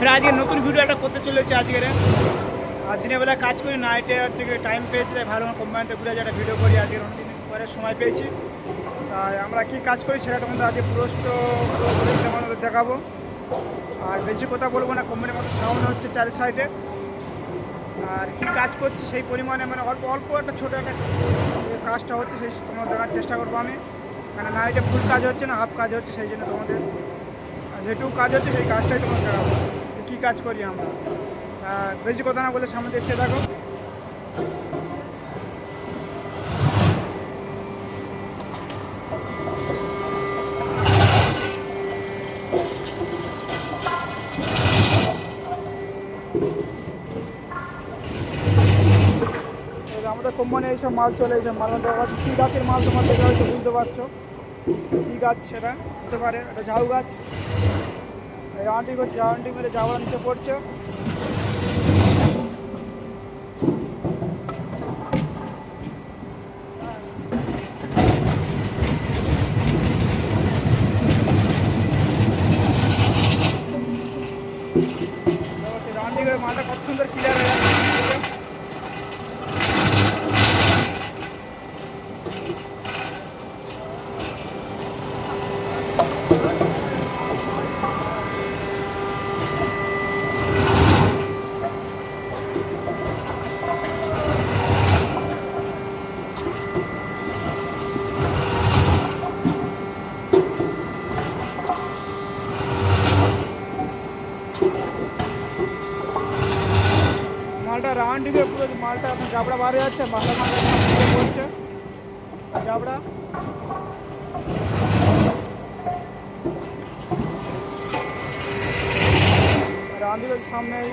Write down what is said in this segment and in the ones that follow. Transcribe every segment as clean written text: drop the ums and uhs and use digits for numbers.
আজকে নতুন ভিডিও একটা করতে চলেছে আজকের। আর দিনের বেলা কাজ করি, নাইটে হচ্ছে টাইম পেয়েছি, তাই ভালো কোম্পানিতে ঘুরে একটা ভিডিও করি। আজকের অনেকদিন পরে সময় পেয়েছি, তাই আমরা কি কাজ করি সেটা তোমাদের আজকে তোমাদের দেখাবো। আর বেশি কথা বলবো না, কোম্পানির মতো সাউন্ড হচ্ছে চারি সাইডে। আর কি কাজ করছি সেই পরিমাণে মানে অল্প অল্প একটা ছোটো একটা কাজটা হচ্ছে, সেই তোমাদের দেখার চেষ্টা করবো আমি। মানে নাইটে ফুল কাজ হচ্ছে না, হাফ কাজ হচ্ছে, সেই জন্য তোমাদের যেটুকু কাজ হচ্ছে সেই কাজটাই তোমাদের দেখাবো কী কাজ করি আমরা। বেশি কথা না বলে সামনে দেখতে থাকো। আমাদের কোম্পানি এইসব মাল চলে, এইসব মাল দেখা যাচ্ছে। কী গাছের মাল তোমার দেখে হয়তো বুঝতে পারছো কী গাছ সেটা হতে পারে। এটা ঝাউ গাছ। এই আন্টি করছে, আন্টি মেরে ঝাউড়া নিচে পড়ছে। আন্টি করে মালটা কত সুন্দর ক্লিয়ার হয়ে যাচ্ছে। মালটা রাউন্ড দিকে পুরো মালটা আপনার জাবড়া বার হয়ে যাচ্ছে, মালটা পড়ছে জাবড়া। রাউন্ড দিকে সামনেই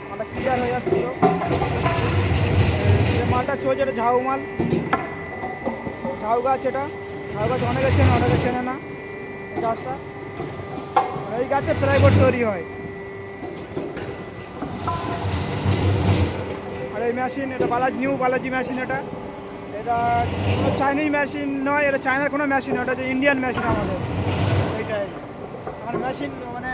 মালটা ক্লিয়ার হয়ে যাচ্ছে পুরো। যে মালটা চলছে এটা ঝাউ মাল, ঝাউ গাছ। এটা ঝাউ গাছ অনেকে চেনে না এই গাছটা। এই গাছে প্লাইবোর্ড তৈরি হয়। আর এই মেশিন এটা নিউ বালাজি মেশিন। এটা কোনো চাইনিজ মেশিন নয়, এটা চায়নার কোনো মেশিন, ওটা যে ইন্ডিয়ান মেশিন আমাদের। এইটাই আমার মেশিন মানে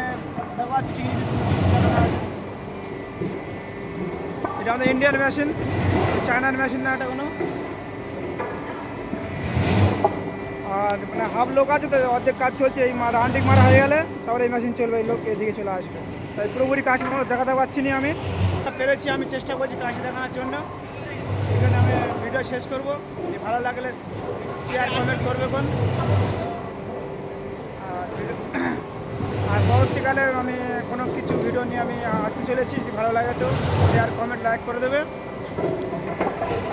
এটা আমাদের ইন্ডিয়ান মেশিন, চায়নার মেশিন না এটা কোনো। আর মানে হাফ লোক আছে তো, অর্ধেক কাজ চলছে। এই রাউন্ডিং মারা হয়ে গেলে তারপরে এই মেশিন চলবে, এই লোক এদিকে চলে আসবে। তাই পুরোপুরি কাজ দেখাতে পারছি না আমি। পেরেছি, আমি চেষ্টা করছি কাজ দেখানোর জন্য। এখানে আমি ভিডিও শেষ করবো। ভালো লাগলে শেয়ার কমেন্ট করবে কোন। আর পরবর্তীকালে আমি কোনো কিছু ভিডিও নিয়ে আমি আসতে চলেছি। যদি ভালো লাগে তো শেয়ার কমেন্ট লাইক করে দেবে।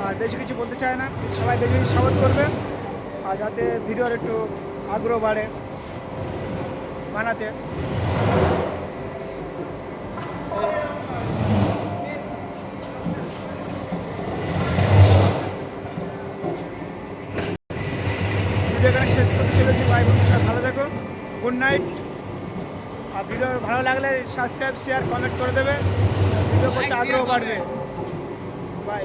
আর বেশি কিছু বলতে চায় না, সবাই বেশি বেশি সাপোর্ট করবে। আর যাতে ভিডিওর একটু আগ্রহ বাড়ে বানাতে। ভিডিও এখানে শেষ করতে চলেছি। ভাই বন্ধুরা ভালো থাকো, গুড নাইট। আর ভিডিও ভালো লাগলে সাবস্ক্রাইব শেয়ার কমেন্ট করে দেবে, ভিডিও করতে আগ্রহ বাড়বে। বাই।